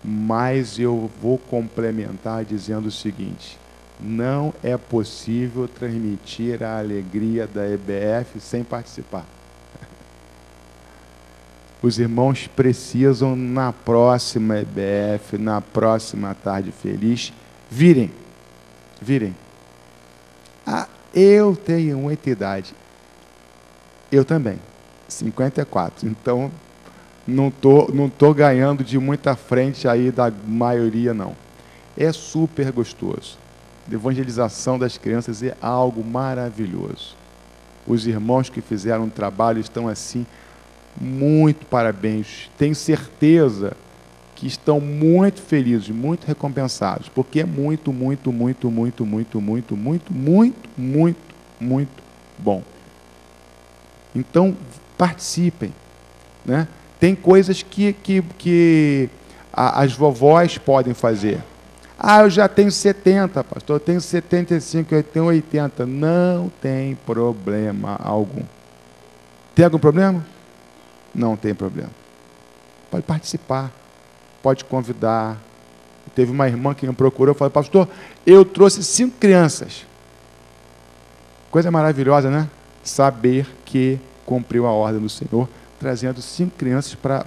mas eu vou complementar dizendo o seguinte: não é possível transmitir a alegria da EBF sem participar. Os irmãos precisam, na próxima EBF, na próxima Tarde Feliz, virem. Ah, eu tenho muita idade. Eu também, 54. Então, não tô ganhando de muita frente aí da maioria, não. É super gostoso. A evangelização das crianças é algo maravilhoso. Os irmãos que fizeram um trabalho estão assim, muito parabéns. Tenho certeza que estão muito felizes, muito recompensados, porque é muito bom. Então, participem, né? Tem coisas que as vovós podem fazer. Ah, eu já tenho 70, pastor, eu tenho 75, eu tenho 80. Não tem problema algum. Tem algum problema? Não tem problema. Pode participar, pode convidar. Teve uma irmã que me procurou e falou: pastor, eu trouxe 5 crianças. Coisa maravilhosa, né? Saber que cumpriu a ordem do Senhor, trazendo 5 crianças para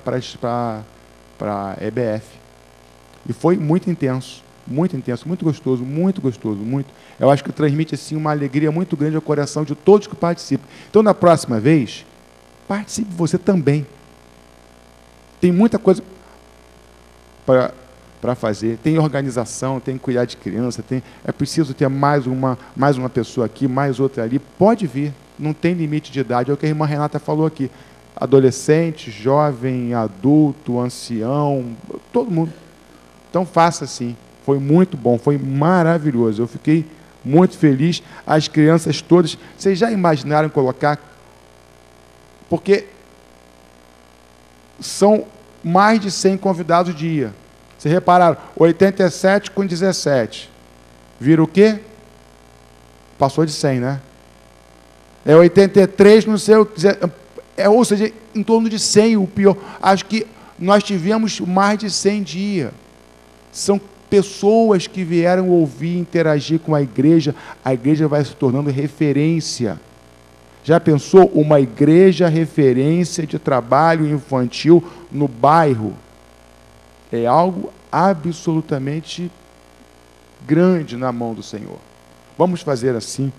a EBF. E foi muito intenso, muito gostoso, muito. Eu acho que transmite assim uma alegria muito grande ao coração de todos que participam. Então, na próxima vez, participe você também. Tem muita coisa para fazer, tem organização, tem que cuidar de criança, é preciso ter mais uma pessoa aqui, mais outra ali. Pode vir, não tem limite de idade. É o que a irmã Renata falou aqui. Adolescente, jovem, adulto, ancião, todo mundo. Então faça assim. Foi muito bom, foi maravilhoso. Eu fiquei muito feliz. As crianças todas, vocês já imaginaram colocar? Porque são mais de 100 convidados dia. Vocês repararam? 87 com 17. Vira o quê? Passou de 100, né? É 83, não sei o que. Ou seja, em torno de 100, o pior. Acho que nós tivemos mais de 100 dias. São pessoas que vieram ouvir, interagir com a igreja vai se tornando referência. Já pensou uma igreja referência de trabalho infantil no bairro? É algo absolutamente grande na mão do Senhor. Vamos fazer assim,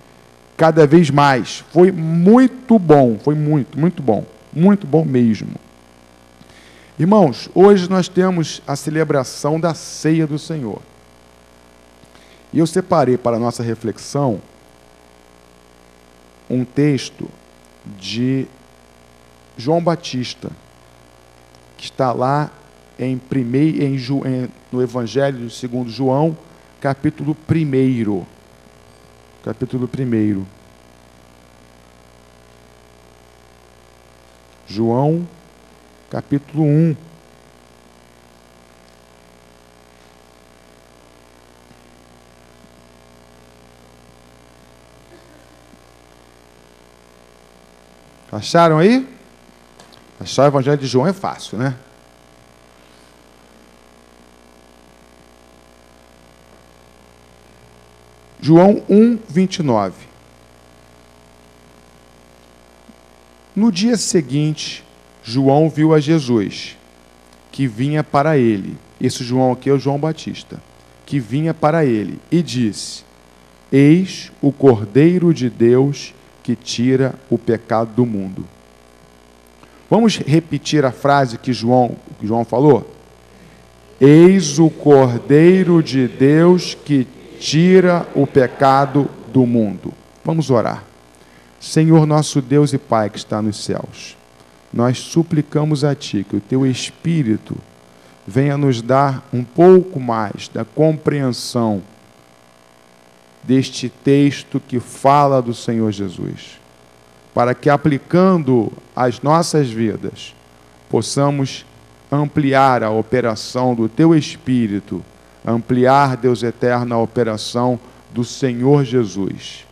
cada vez mais. Foi muito bom, foi muito bom mesmo. Irmãos, hoje nós temos a celebração da ceia do Senhor. E eu separei para a nossa reflexão um texto de João Batista, que está lá no Evangelho segundo João, capítulo 1. Capítulo 1. João, capítulo 1. Acharam aí? Achar o Evangelho de João é fácil, né? João 1, 29. No dia seguinte, João viu a Jesus, que vinha para ele. Esse João aqui é o João Batista, que vinha para ele, e disse: Eis o Cordeiro de Deus que tira o pecado do mundo. Vamos repetir a frase que João falou? Eis o Cordeiro de Deus que tira o pecado do mundo. Vamos orar. Senhor nosso Deus e Pai que está nos céus, nós suplicamos a Ti que o Teu Espírito venha nos dar um pouco mais da compreensão deste texto que fala do Senhor Jesus, para que, aplicando as nossas vidas, possamos ampliar a operação do Teu Espírito, ampliar, Deus eterno, a operação do Senhor Jesus.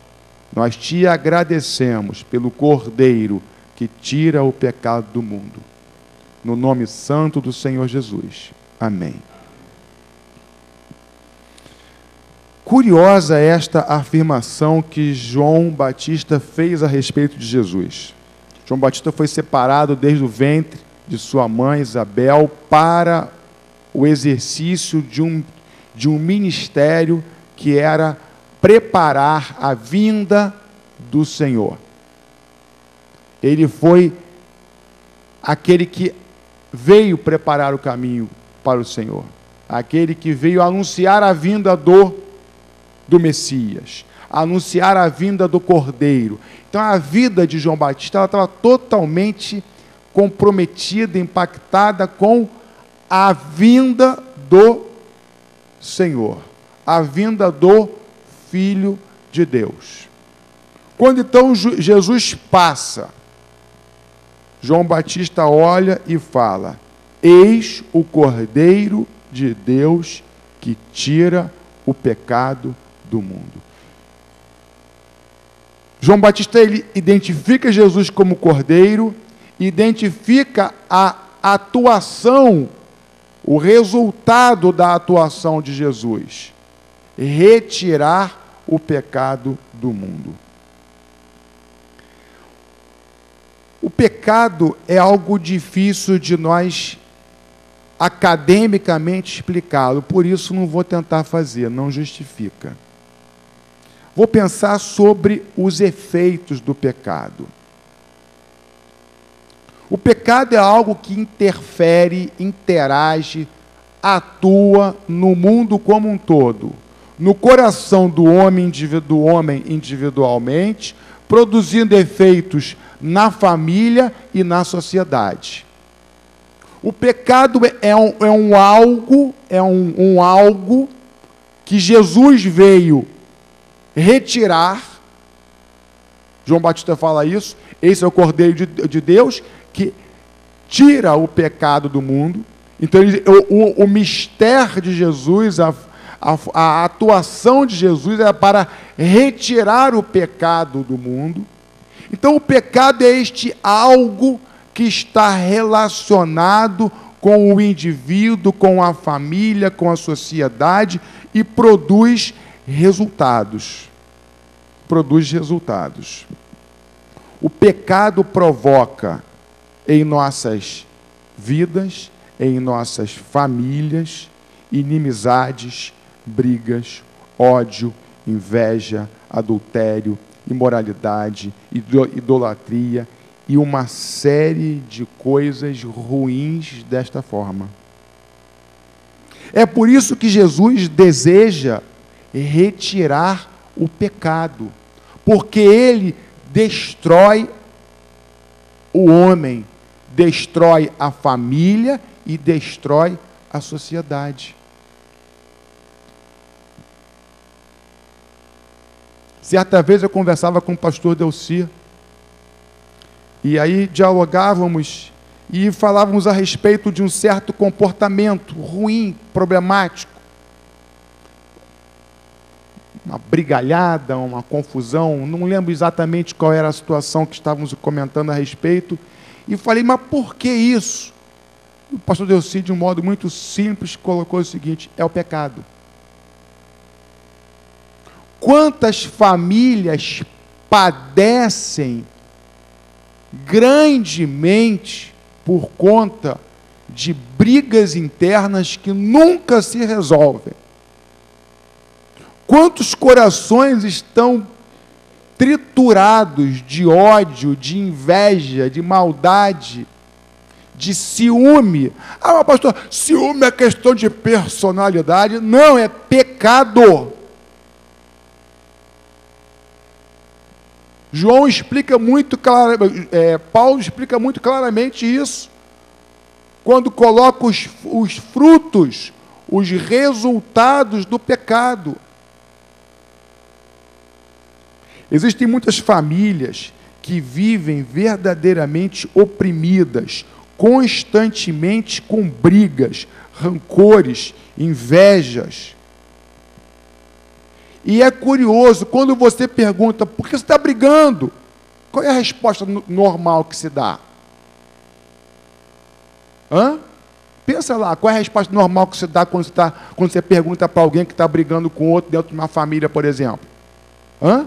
Nós Te agradecemos pelo Cordeiro que tira o pecado do mundo. No nome santo do Senhor Jesus. Amém. Curiosa esta afirmação que João Batista fez a respeito de Jesus. João Batista foi separado desde o ventre de sua mãe Isabel para o exercício de um ministério que era preparar a vinda do Senhor. Ele foi aquele que veio preparar o caminho para o Senhor, aquele que veio anunciar a vinda do Messias, anunciar a vinda do Cordeiro. Então a vida de João Batista estava totalmente comprometida, impactada com a vinda do Senhor, a vinda do Filho de Deus. Quando então Jesus passa, João Batista olha e fala: eis o Cordeiro de Deus que tira o pecado do mundo. João Batista, ele identifica Jesus como Cordeiro, identifica a atuação, o resultado da atuação de Jesus: retirar o pecado do mundo. O pecado é algo difícil de nós academicamente explicá-lo, por isso não vou tentar fazer, não justifica. Vou pensar sobre os efeitos do pecado. O pecado é algo que interfere, interage, atua no mundo como um todo, no coração do homem individualmente, produzindo efeitos na família e na sociedade. O pecado é um algo que Jesus veio retirar. João Batista fala isso. Esse é o Cordeiro de Deus que tira o pecado do mundo. Então, o mistério de Jesus, a atuação de Jesus é para retirar o pecado do mundo. Então, o pecado é este algo que está relacionado com o indivíduo, com a família, com a sociedade e produz resultados. Produz resultados. O pecado provoca em nossas vidas, em nossas famílias, inimizades, brigas, ódio, inveja, adultério, imoralidade, idolatria e uma série de coisas ruins desta forma. É por isso que Jesus deseja retirar o pecado, porque ele destrói o homem, destrói a família e destrói a sociedade. Certa vez eu conversava com o pastor Delci, e aí dialogávamos e falávamos a respeito de um certo comportamento ruim, problemático. Uma brigalhada, uma confusão, não lembro exatamente qual era a situação que estávamos comentando a respeito, e falei, mas por que isso? O pastor Delci, de um modo muito simples, colocou o seguinte: é o pecado. Quantas famílias padecem grandemente por conta de brigas internas que nunca se resolvem? Quantos corações estão triturados de ódio, de inveja, de maldade, de ciúme? Ah, mas pastor, ciúme é questão de personalidade. Não, é pecado. João explica muito claramente, Paulo explica muito claramente isso, quando coloca os frutos, os resultados do pecado. Existem muitas famílias que vivem verdadeiramente oprimidas, constantemente com brigas, rancores, invejas. E é curioso, quando você pergunta, por que você está brigando? Qual é a resposta normal que se dá? Pensa lá, qual é a resposta normal que você dá quando você pergunta para alguém que está brigando com outro dentro de uma família, por exemplo? Hã?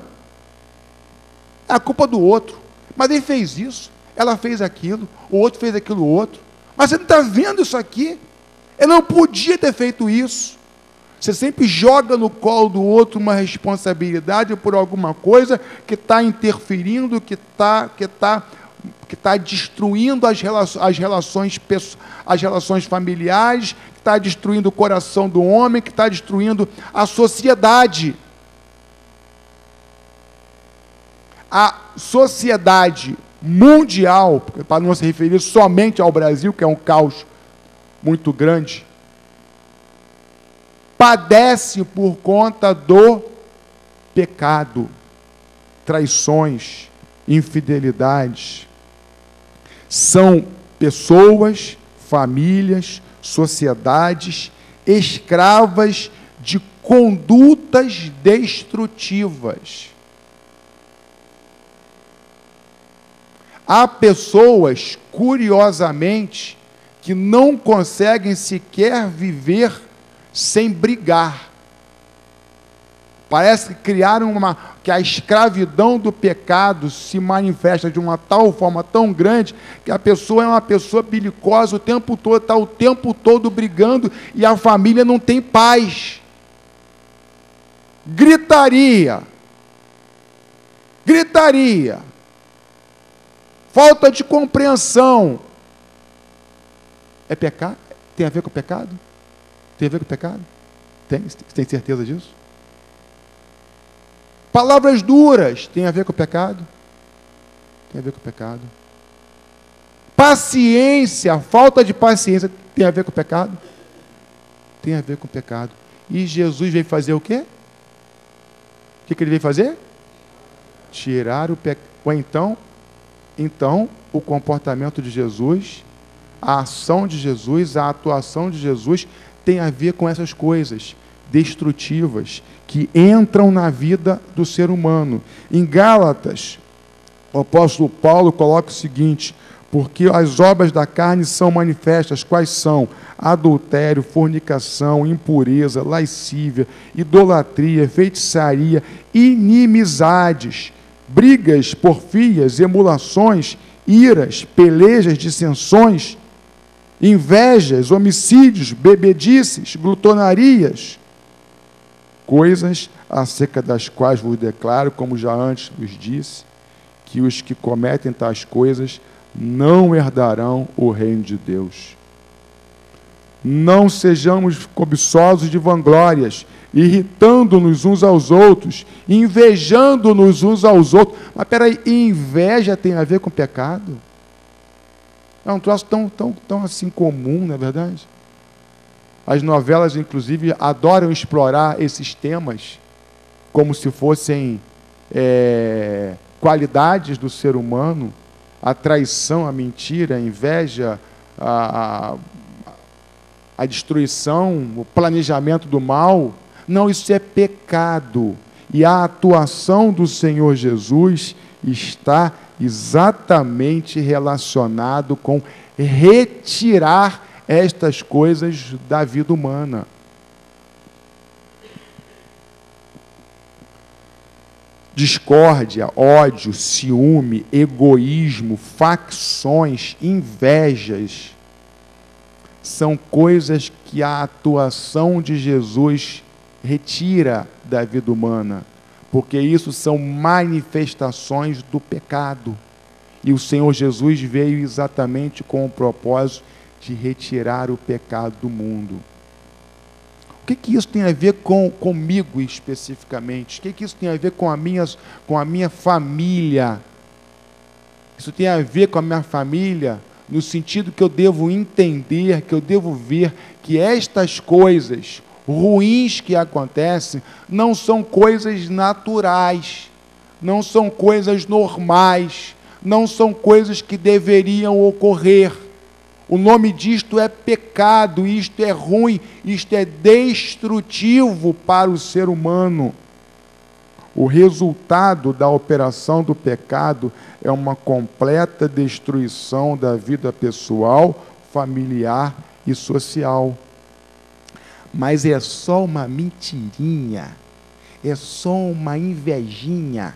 É a culpa do outro. Mas ele fez isso, ela fez aquilo, o outro fez aquilo outro. Mas você não está vendo isso aqui? Ele não podia ter feito isso. Você sempre joga no colo do outro uma responsabilidade por alguma coisa que está interferindo, que está destruindo as relações familiares, que está destruindo o coração do homem, que está destruindo a sociedade. A sociedade mundial, para não se referir somente ao Brasil, que é um caos muito grande, padece por conta do pecado, traições, infidelidades. São pessoas, famílias, sociedades escravas de condutas destrutivas. Há pessoas, curiosamente, que não conseguem sequer viver sem brigar. Parece que criaram que a escravidão do pecado se manifesta de uma tal forma tão grande que a pessoa é uma pessoa belicosa o tempo todo, está o tempo todo brigando e a família não tem paz. Gritaria. Falta de compreensão. É pecado? Tem a ver com o pecado? Tem a ver com o pecado? Tem? Você tem certeza disso? Palavras duras, tem a ver com o pecado? Tem a ver com o pecado. Paciência, falta de paciência, tem a ver com o pecado? Tem a ver com o pecado. E Jesus veio fazer o quê? O que ele veio fazer? Tirar o pecado. Ou então, o comportamento de Jesus, a ação de Jesus, a atuação de Jesus tem a ver com essas coisas destrutivas que entram na vida do ser humano. Em Gálatas, o apóstolo Paulo coloca o seguinte: porque as obras da carne são manifestas, quais são? Adultério, fornicação, impureza, lascívia, idolatria, feitiçaria, inimizades, brigas, porfias, emulações, iras, pelejas, dissensões, invejas, homicídios, bebedices, glutonarias, coisas acerca das quais vos declaro, como já antes vos disse, que os que cometem tais coisas não herdarão o reino de Deus. Não sejamos cobiçosos de vanglórias, irritando-nos uns aos outros, invejando-nos uns aos outros. Mas peraí, inveja tem a ver com pecado? É um troço tão assim comum, não é verdade? As novelas, inclusive, adoram explorar esses temas como se fossem qualidades do ser humano, a traição, a mentira, a inveja, a destruição, o planejamento do mal. Não, isso é pecado. E a atuação do Senhor Jesus está exatamente relacionado com retirar estas coisas da vida humana. Discórdia, ódio, ciúme, egoísmo, facções, invejas, são coisas que a atuação de Jesus retira da vida humana, porque isso são manifestações do pecado. E o Senhor Jesus veio exatamente com o propósito de retirar o pecado do mundo. O que isso tem a ver comigo especificamente? O que isso tem a ver com a minha família? Isso tem a ver com a minha família no sentido que eu devo entender, que eu devo ver que estas coisas ruins que acontecem não são coisas naturais, não são coisas normais, não são coisas que deveriam ocorrer. O nome disto é pecado, isto é ruim, isto é destrutivo para o ser humano. O resultado da operação do pecado é uma completa destruição da vida pessoal, familiar e social. Mas é só uma mentirinha, é só uma invejinha,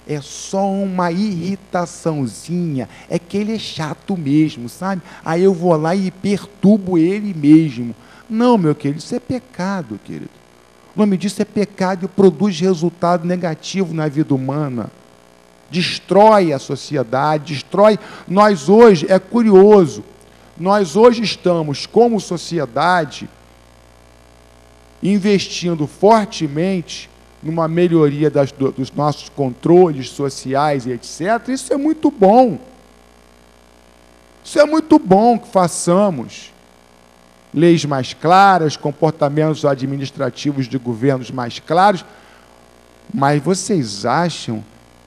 é só uma irritaçãozinha, é que ele é chato mesmo, sabe? Aí eu vou lá e perturbo ele mesmo. Não, meu querido, isso é pecado, querido. O nome disso é pecado e produz resultado negativo na vida humana. Destrói a sociedade, destrói. Nós hoje, é curioso, nós hoje estamos, como sociedade, investindo fortemente numa melhoria dos nossos controles sociais e etc. Isso é muito bom. Isso é muito bom que façamos. Leis mais claras, comportamentos administrativos de governos mais claros, mas vocês acham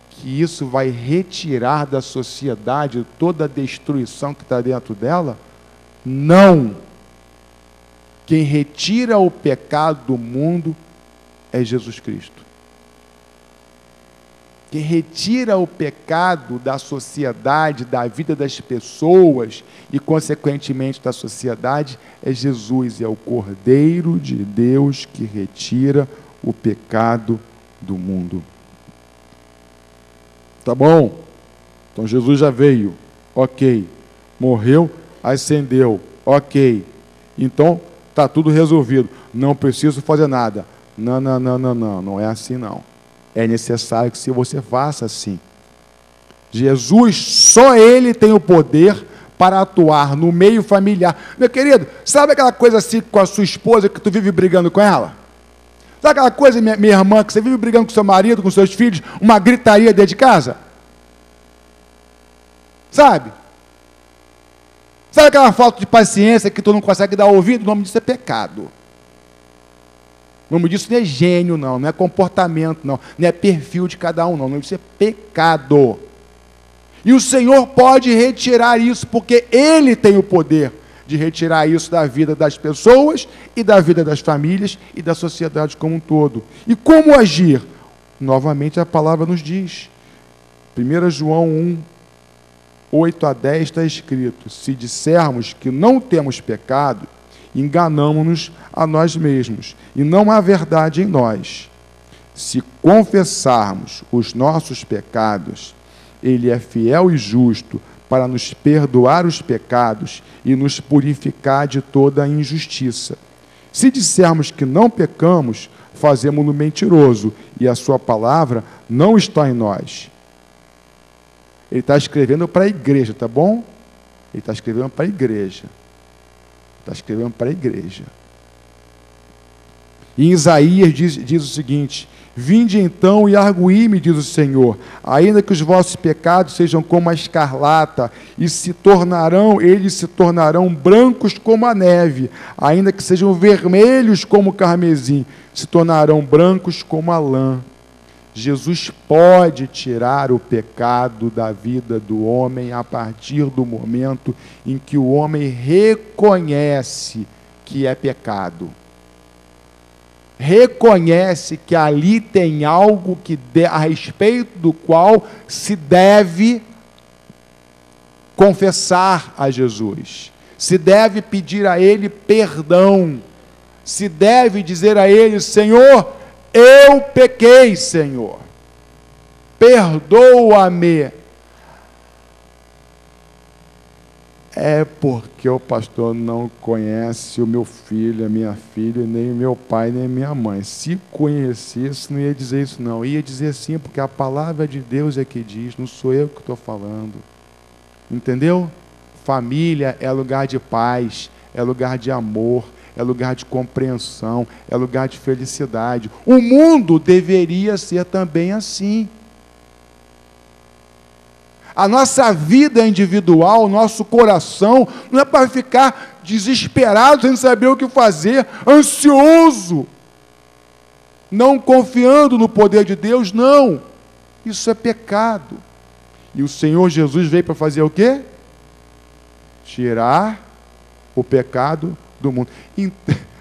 que isso vai retirar da sociedade toda a destruição que está dentro dela? Não! Quem retira o pecado do mundo é Jesus Cristo. Quem retira o pecado da sociedade, da vida das pessoas e, consequentemente, da sociedade, é Jesus, é o Cordeiro de Deus que retira o pecado do mundo. Tá bom? Então Jesus já veio, ok. Morreu, ascendeu, ok. Então, está tudo resolvido. Não preciso fazer nada. Não é assim não. É necessário que você faça assim. Jesus, só Ele tem o poder para atuar no meio familiar. Meu querido, sabe aquela coisa assim com a sua esposa que tu vive brigando com ela? Sabe aquela coisa, minha irmã, que você vive brigando com seu marido, com seus filhos, uma gritaria dentro de casa? Sabe? Sabe aquela falta de paciência que tu não consegue dar ouvido? O nome disso é pecado. O nome disso não é gênio, não é comportamento, não é perfil de cada um, não. O nome disso é pecado. E o Senhor pode retirar isso, porque Ele tem o poder de retirar isso da vida das pessoas e da vida das famílias e da sociedade como um todo. E como agir? Novamente a palavra nos diz. 1 João 1, 8 a 10 está escrito: se dissermos que não temos pecado, enganamo-nos a nós mesmos, e não há verdade em nós. Se confessarmos os nossos pecados, Ele é fiel e justo para nos perdoar os pecados e nos purificar de toda a injustiça. Se dissermos que não pecamos, fazemo-no mentiroso, e a sua palavra não está em nós. Ele está escrevendo para a igreja, tá bom? Ele está escrevendo para a igreja. Está escrevendo para a igreja. Em Isaías diz o seguinte: vinde então e arguí-me, diz o Senhor, ainda que os vossos pecados sejam como a escarlata, e eles se tornarão brancos como a neve, ainda que sejam vermelhos como o carmesim, se tornarão brancos como a lã. Jesus pode tirar o pecado da vida do homem a partir do momento em que o homem reconhece que é pecado. Reconhece que ali tem algo a respeito do qual se deve confessar a Jesus, se deve pedir a Ele perdão, se deve dizer a Ele: Senhor, eu pequei, Senhor, perdoa-me. É porque o pastor não conhece o meu filho, a minha filha, nem o meu pai, nem minha mãe. Se conhecesse, não ia dizer isso não. Ia dizer sim, porque a palavra de Deus é que diz, não sou eu que estou falando. Entendeu? Família é lugar de paz, é lugar de amor, é lugar de compreensão, é lugar de felicidade. O mundo deveria ser também assim. A nossa vida individual, nosso coração, não é para ficar desesperado, sem saber o que fazer, ansioso, não confiando no poder de Deus, não. Isso é pecado. E o Senhor Jesus veio para fazer o quê? Tirar o pecado do mundo.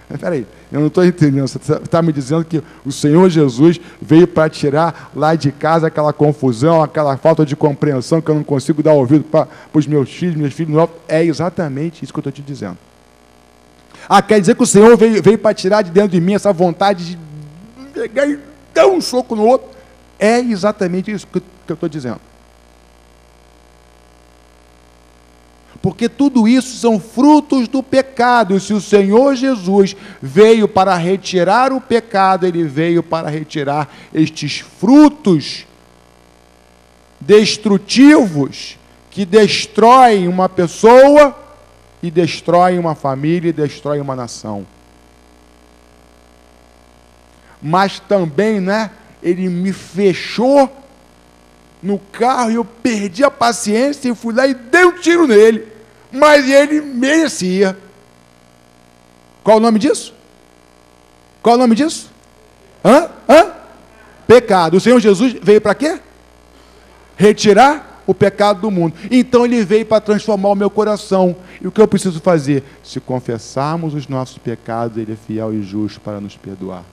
Espera aí, eu não estou entendendo. Você está me dizendo que o Senhor Jesus veio para tirar lá de casa aquela confusão, aquela falta de compreensão que eu não consigo dar ouvido para os meus filhos novos? É exatamente isso que eu estou te dizendo. Ah, quer dizer que o Senhor veio para tirar de dentro de mim essa vontade de pegar e dar um soco no outro? É exatamente isso que eu estou dizendo. Porque tudo isso são frutos do pecado. E se o Senhor Jesus veio para retirar o pecado, Ele veio para retirar estes frutos destrutivos que destroem uma pessoa e destroem uma família e destroem uma nação. Mas também, né, Ele me fechou no carro e eu perdi a paciência e fui lá e dei um tiro nele. Mas ele merecia. Qual o nome disso? Qual o nome disso? Pecado. O Senhor Jesus veio para quê? Retirar o pecado do mundo. Então Ele veio para transformar o meu coração. E o que eu preciso fazer? Se confessarmos os nossos pecados, Ele é fiel e justo para nos perdoar.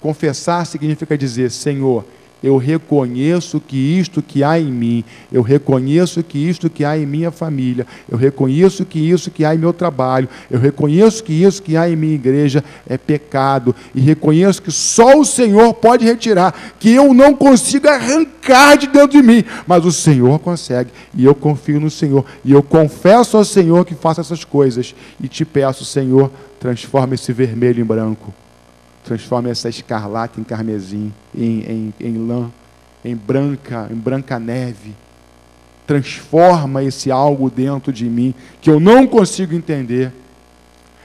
Confessar significa dizer: Senhor, eu reconheço que isto que há em mim, eu reconheço que isto que há em minha família, eu reconheço que isso que há em meu trabalho, eu reconheço que isso que há em minha igreja é pecado, e reconheço que só o Senhor pode retirar, que eu não consigo arrancar de dentro de mim, mas o Senhor consegue, e eu confio no Senhor, e eu confesso ao Senhor que faça essas coisas, e te peço, Senhor, transforma esse vermelho em branco. Transforma essa escarlate em carmesim, em lã, em branca neve. Transforma esse algo dentro de mim que eu não consigo entender.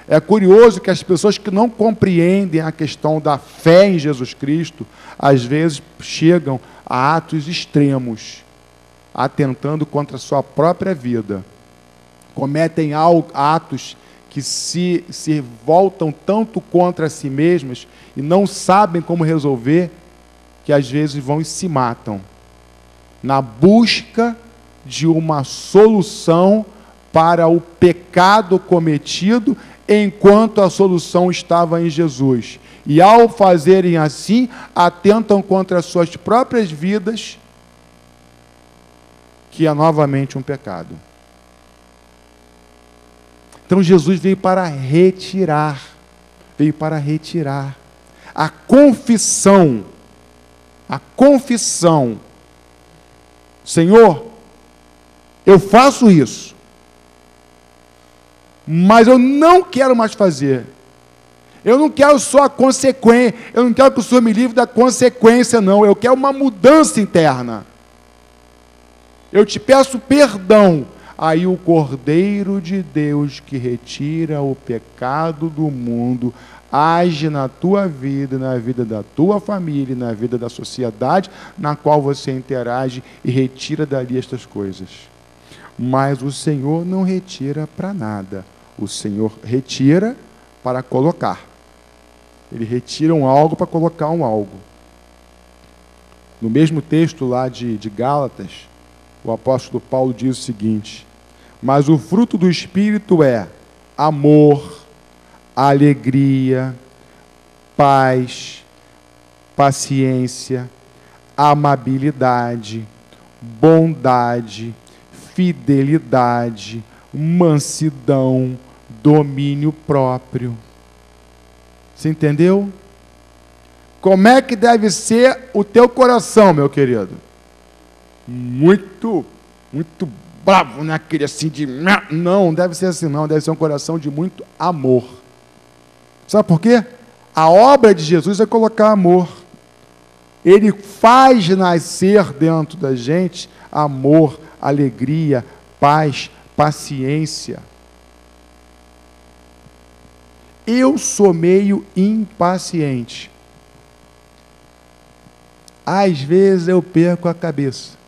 É curioso que as pessoas que não compreendem a questão da fé em Jesus Cristo, às vezes chegam a atos extremos, atentando contra a sua própria vida. Cometem atos que se voltam tanto contra si mesmas e não sabem como resolver, que às vezes vão e se matam, na busca de uma solução para o pecado cometido, enquanto a solução estava em Jesus. E ao fazerem assim, atentam contra as suas próprias vidas, que é novamente um pecado. Então Jesus veio para retirar, a confissão, Senhor, eu faço isso, mas eu não quero mais fazer, eu não quero só a consequência, eu não quero que o Senhor me livre da consequência, não, eu quero uma mudança interna, eu te peço perdão. Aí o Cordeiro de Deus que retira o pecado do mundo age na tua vida, na vida da tua família, na vida da sociedade na qual você interage e retira dali estas coisas. Mas o Senhor não retira para nada. O Senhor retira para colocar. Ele retira um algo para colocar um algo. No mesmo texto lá de Gálatas, o apóstolo Paulo diz o seguinte: mas o fruto do Espírito é amor, alegria, paz, paciência, amabilidade, bondade, fidelidade, mansidão, domínio próprio. Você entendeu? Como é que deve ser o teu coração, meu querido? Muito bravo, né? Aquele assim de... Não, deve ser assim não, deve ser um coração de muito amor. Sabe por quê? A obra de Jesus é colocar amor. Ele faz nascer dentro da gente amor, alegria, paz, paciência. Eu sou meio impaciente. Às vezes eu perco a cabeça.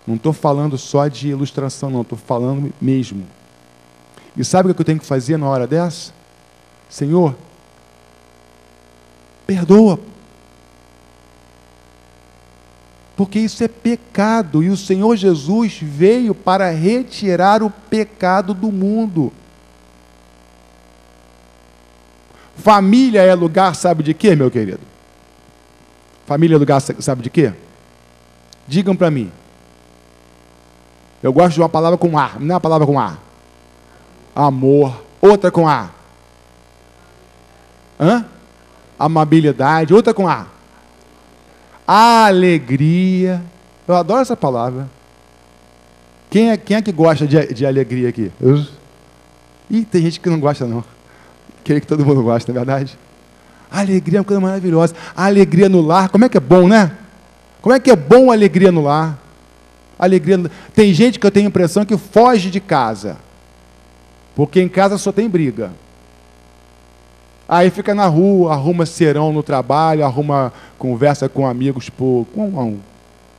Não estou falando só de ilustração, não, estou falando mesmo. E sabe o que eu tenho que fazer na hora dessa? Senhor, perdoa. Porque isso é pecado, e o Senhor Jesus veio para retirar o pecado do mundo. Família é lugar, sabe de quê, meu querido? Família é lugar, sabe de quê? Digam para mim. Eu gosto de uma palavra com ar, não é uma palavra com ar. Amor. Outra com A. Amabilidade. Outra com A. Alegria. Eu adoro essa palavra. Quem é que gosta de alegria aqui? Ih, tem gente que não gosta, não. Queria que todo mundo gosta, não é verdade? A alegria é uma coisa maravilhosa. A alegria no lar, como é que é bom, né? Como é que é bom a alegria no lar? Tem gente que eu tenho a impressão que foge de casa, porque em casa só tem briga. Aí fica na rua, arruma serão no trabalho, conversa com amigos,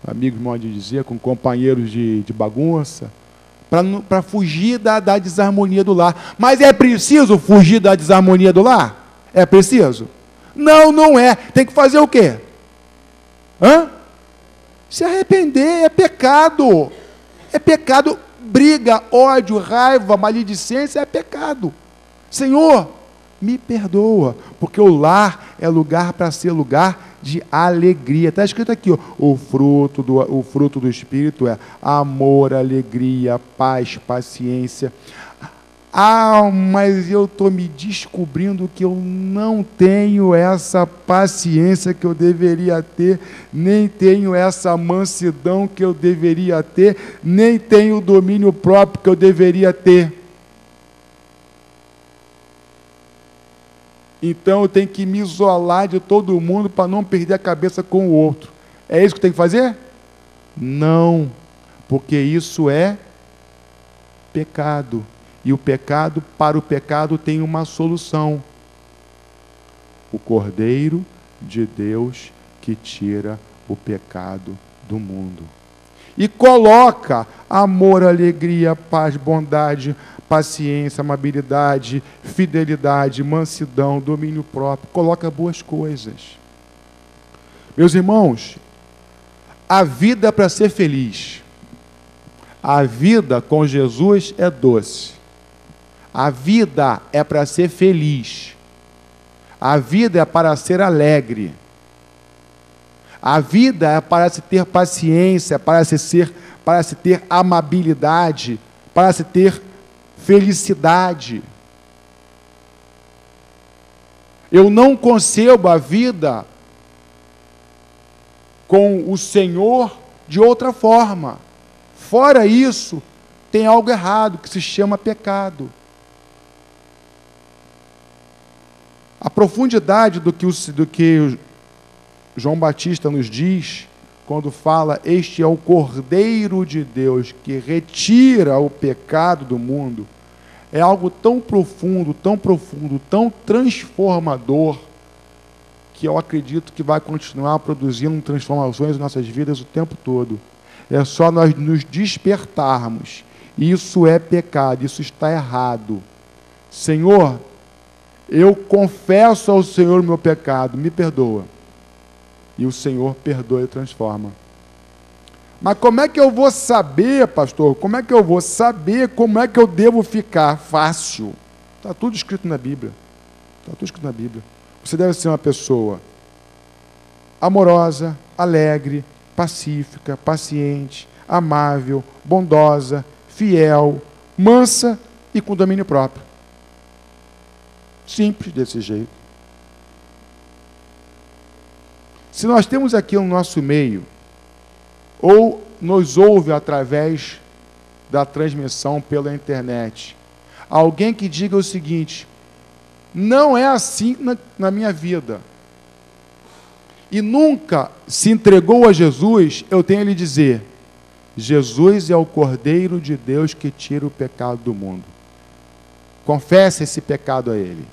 amigos, modo de dizer, com companheiros de bagunça, para fugir da desarmonia do lar. Mas é preciso fugir da desarmonia do lar? É preciso? Não, não é. Tem que fazer o quê? Se arrepender. É pecado. É pecado. Briga, ódio, raiva, maledicência é pecado. Senhor, me perdoa, porque o lar é lugar para ser lugar de alegria. Está escrito aqui, o fruto do Espírito é amor, alegria, paz, paciência. Mas eu estou me descobrindo que eu não tenho essa paciência que eu deveria ter, nem tenho essa mansidão que eu deveria ter, nem tenho o domínio próprio que eu deveria ter. Então eu tenho que me isolar de todo mundo para não perder a cabeça com o outro. É isso que eu tenho que fazer? Não, porque isso é pecado. E para o pecado tem uma solução. O Cordeiro de Deus que tira o pecado do mundo. E coloca amor, alegria, paz, bondade, paciência, amabilidade, fidelidade, mansidão, domínio próprio. Coloca boas coisas. Meus irmãos, a vida é para ser feliz. A vida com Jesus é doce. A vida é para ser feliz. A vida é para ser alegre. A vida é para se ter paciência, para se ter amabilidade, para se ter felicidade. Eu não concebo a vida com o Senhor de outra forma. Fora isso, tem algo errado que se chama pecado. A profundidade do que João Batista nos diz, quando fala, este é o Cordeiro de Deus que retira o pecado do mundo, é algo tão profundo, tão transformador, que eu acredito que vai continuar produzindo transformações em nossas vidas o tempo todo. É só nós nos despertarmos. Isso é pecado, isso está errado. Senhor, eu confesso ao Senhor o meu pecado, me perdoa. E o Senhor perdoa e transforma. Mas como é que eu vou saber, pastor? Como é que eu vou saber como é que eu devo ficar? Fácil. Está tudo escrito na Bíblia. Está tudo escrito na Bíblia. Você deve ser uma pessoa amorosa, alegre, pacífica, paciente, amável, bondosa, fiel, mansa e com domínio próprio. Simples desse jeito. Se nós temos aqui no nosso meio, ou nos ouve através da transmissão pela internet, alguém que diga o seguinte: não é assim na minha vida, e nunca se entregou a Jesus, eu tenho a lhe dizer: Jesus é o Cordeiro de Deus que tira o pecado do mundo. Confesse esse pecado a Ele,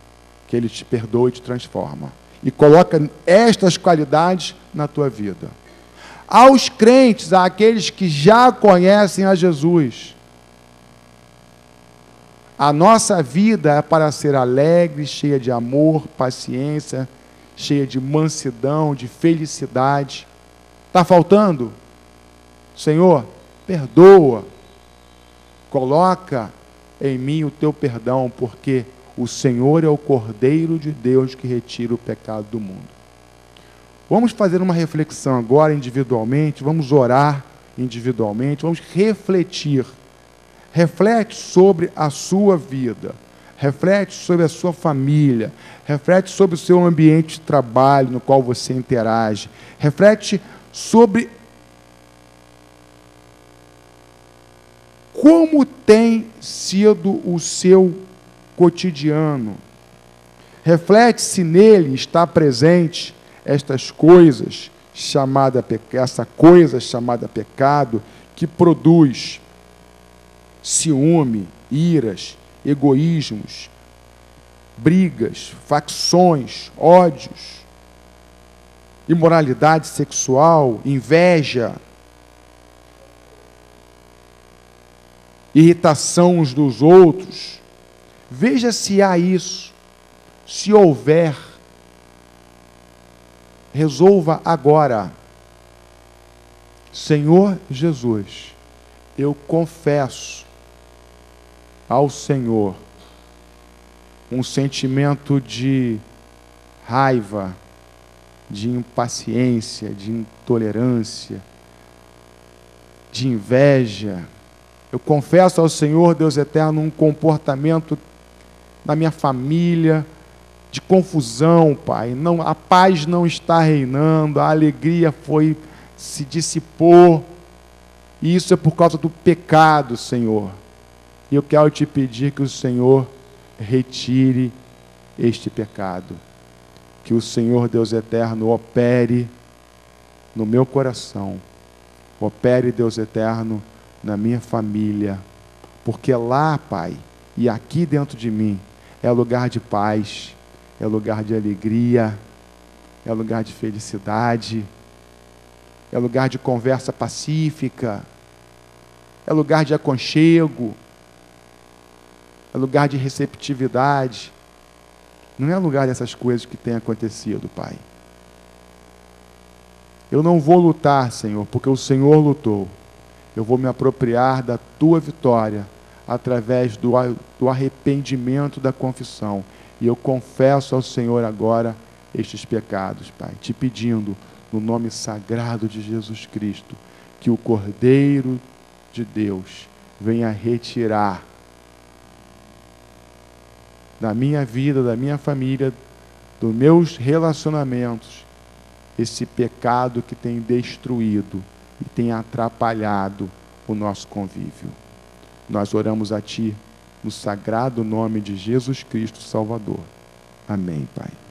que Ele te perdoa e te transforma. E coloca estas qualidades na tua vida. Aos crentes, àqueles que já conhecem a Jesus, a nossa vida é para ser alegre, cheia de amor, paciência, cheia de mansidão, de felicidade. Está faltando? Senhor, perdoa. Coloca em mim o teu perdão, porque o Senhor é o Cordeiro de Deus que retira o pecado do mundo. Vamos fazer uma reflexão agora individualmente, vamos orar individualmente, vamos refletir reflete sobre a sua vida, reflete sobre a sua família, reflete sobre o seu ambiente de trabalho no qual você interage, reflete sobre como tem sido o seu cotidiano. Reflete se nele está presente estas coisas essa coisa chamada pecado, que produz ciúme, iras, egoísmos, brigas, facções, ódios, imoralidade sexual, inveja, irritação uns dos outros. Veja se há isso. Se houver, resolva agora. Senhor Jesus, eu confesso ao Senhor um sentimento de raiva, de impaciência, de intolerância, de inveja. Eu confesso ao Senhor, Deus eterno, um comportamento na minha família de confusão, Pai. Não, a paz não está reinando, a alegria se dissipou, e isso é por causa do pecado, Senhor. E eu quero te pedir que o Senhor retire este pecado, que o Senhor, Deus eterno, opere no meu coração, opere, Deus eterno, na minha família, porque lá, Pai, e aqui dentro de mim, é lugar de paz, é lugar de alegria, é lugar de felicidade, é lugar de conversa pacífica, é lugar de aconchego, é lugar de receptividade. Não é lugar dessas coisas que têm acontecido, Pai. Eu não vou lutar, Senhor, porque o Senhor lutou. Eu vou me apropriar da Tua vitória através do arrependimento, da confissão. E eu confesso ao Senhor agora estes pecados, Pai, te pedindo, no nome sagrado de Jesus Cristo, que o Cordeiro de Deus venha retirar da minha vida, da minha família, dos meus relacionamentos, esse pecado que tem destruído e tem atrapalhado o nosso convívio. Nós oramos a Ti no sagrado nome de Jesus Cristo Salvador. Amém, Pai.